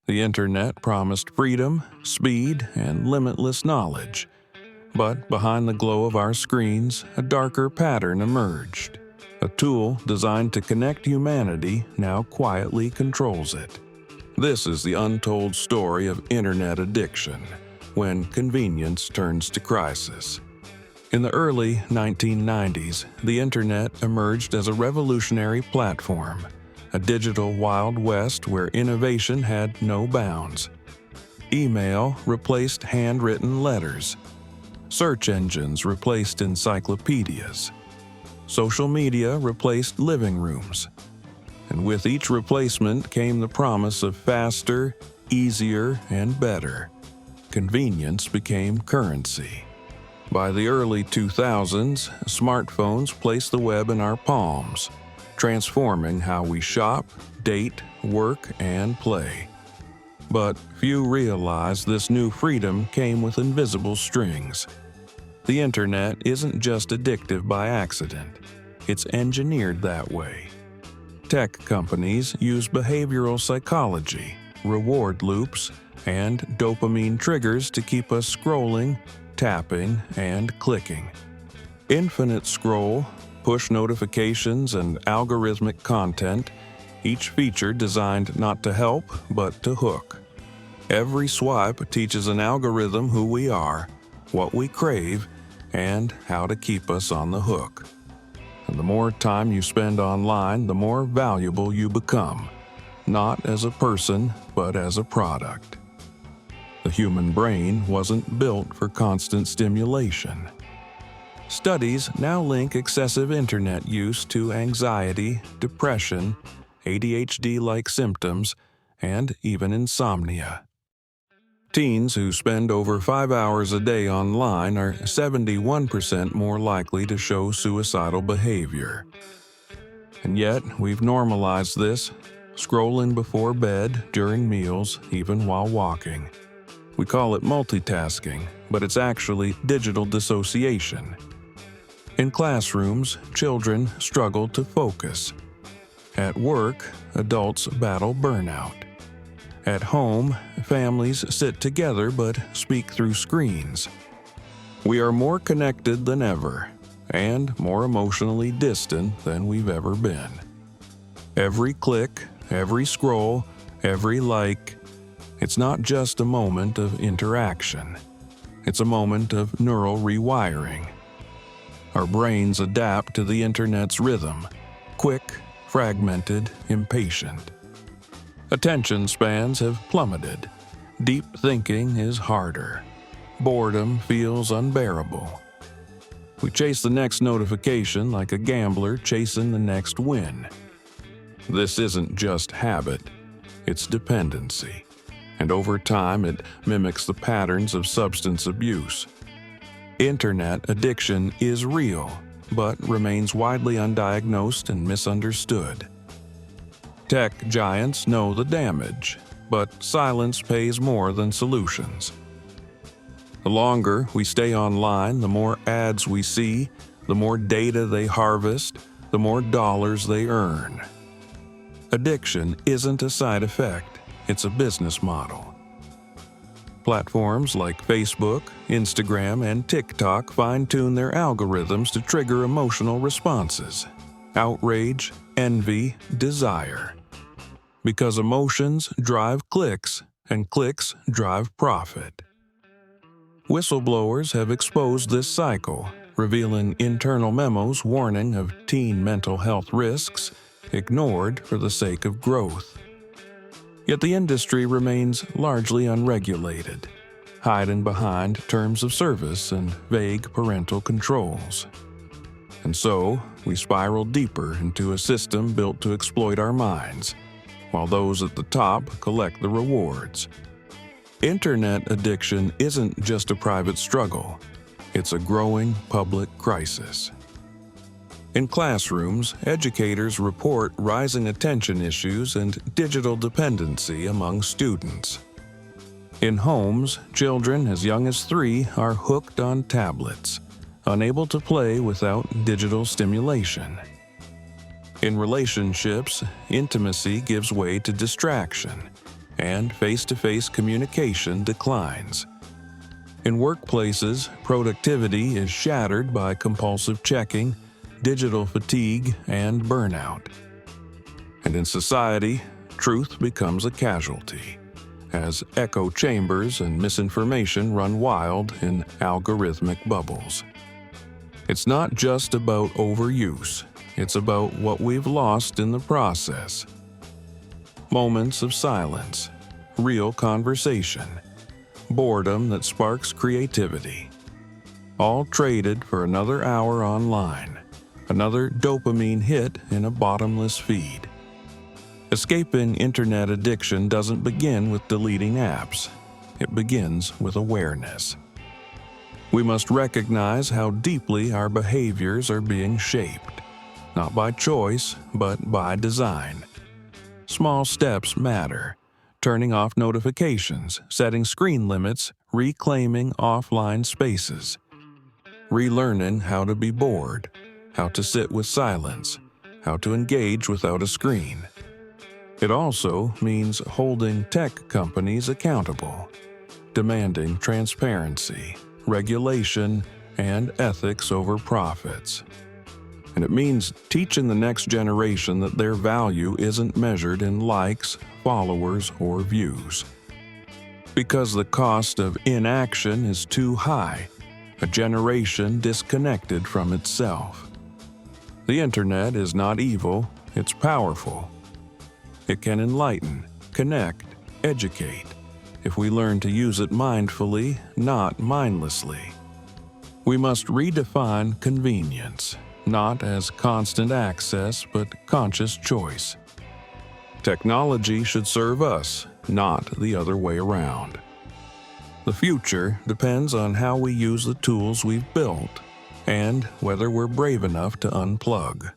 The internet promised freedom, speed, and limitless knowledge. But behind the glow of our screens, a darker pattern emerged. A tool designed to connect humanity now quietly controls it. This is the untold story of internet addiction, when convenience turns to crisis. In the early 1990s, the internet emerged as a revolutionary platform, a digital Wild West where innovation had no bounds. Email replaced handwritten letters. Search engines replaced encyclopedias. Social media replaced living rooms. And with each replacement came the promise of faster, easier, and better. Convenience became currency. By the early 2000s, smartphones placed the web in our palms, transforming how we shop, date, work, and play. But few realize this new freedom came with invisible strings. The internet isn't just addictive by accident. It's engineered that way. Tech companies use behavioral psychology, reward loops, and dopamine triggers to keep us scrolling, tapping, and clicking. Infinite scroll, push notifications, and algorithmic content, each feature designed not to help, but to hook. Every swipe teaches an algorithm who we are, what we crave, and how to keep us on the hook. And the more time you spend online, the more valuable you become, not as a person, but as a product. The human brain wasn't built for constant stimulation. Studies now link excessive internet use to anxiety, depression, ADHD-like symptoms, and even insomnia. Teens who spend over 5 hours a day online are 71% more likely to show suicidal behavior. And yet, we've normalized this, scrolling before bed, during meals, even while walking. We call it multitasking, but it's actually digital dissociation. In classrooms, children struggle to focus. At work, adults battle burnout. At home, families sit together but speak through screens. We are more connected than ever, and more emotionally distant than we've ever been. Every click, every scroll, every like, it's not just a moment of interaction. It's a moment of neural rewiring. Our brains adapt to the internet's rhythm, quick, fragmented, impatient. Attention spans have plummeted. Deep thinking is harder. Boredom feels unbearable. We chase the next notification like a gambler chasing the next win. This isn't just habit, it's dependency. And over time, it mimics the patterns of substance abuse. Internet addiction is real, but remains widely undiagnosed and misunderstood. Tech giants know the damage, but silence pays more than solutions. The longer we stay online, the more ads we see, the more data they harvest, the more dollars they earn. Addiction isn't a side effect, it's a business model. Platforms like Facebook, Instagram, and TikTok fine-tune their algorithms to trigger emotional responses: outrage, envy, desire. Because emotions drive clicks, and clicks drive profit. Whistleblowers have exposed this cycle, revealing internal memos warning of teen mental health risks, ignored for the sake of growth. Yet the industry remains largely unregulated, hiding behind terms of service and vague parental controls. And so, we spiral deeper into a system built to exploit our minds, while those at the top collect the rewards. Internet addiction isn't just a private struggle, it's a growing public crisis. In classrooms, educators report rising attention issues and digital dependency among students. In homes, children as young as 3 are hooked on tablets, unable to play without digital stimulation. In relationships, intimacy gives way to distraction, and face-to-face communication declines. In workplaces, productivity is shattered by compulsive checking, digital fatigue, and burnout. And in society, truth becomes a casualty, as echo chambers and misinformation run wild in algorithmic bubbles. It's not just about overuse, it's about what we've lost in the process. Moments of silence, real conversation, boredom that sparks creativity, all traded for another hour online, another dopamine hit in a bottomless feed. Escaping internet addiction doesn't begin with deleting apps. It begins with awareness. We must recognize how deeply our behaviors are being shaped, not by choice, but by design. Small steps matter. Turning off notifications, setting screen limits, reclaiming offline spaces. Relearning how to be bored, how to sit with silence, how to engage without a screen. It also means holding tech companies accountable, demanding transparency, regulation, and ethics over profits. And it means teaching the next generation that their value isn't measured in likes, followers, or views. Because the cost of inaction is too high, a generation disconnected from itself. The internet is not evil, it's powerful. It can enlighten, connect, educate, if we learn to use it mindfully, not mindlessly. We must redefine convenience, not as constant access, but conscious choice. Technology should serve us, not the other way around. The future depends on how we use the tools we've built, and whether we're brave enough to unplug.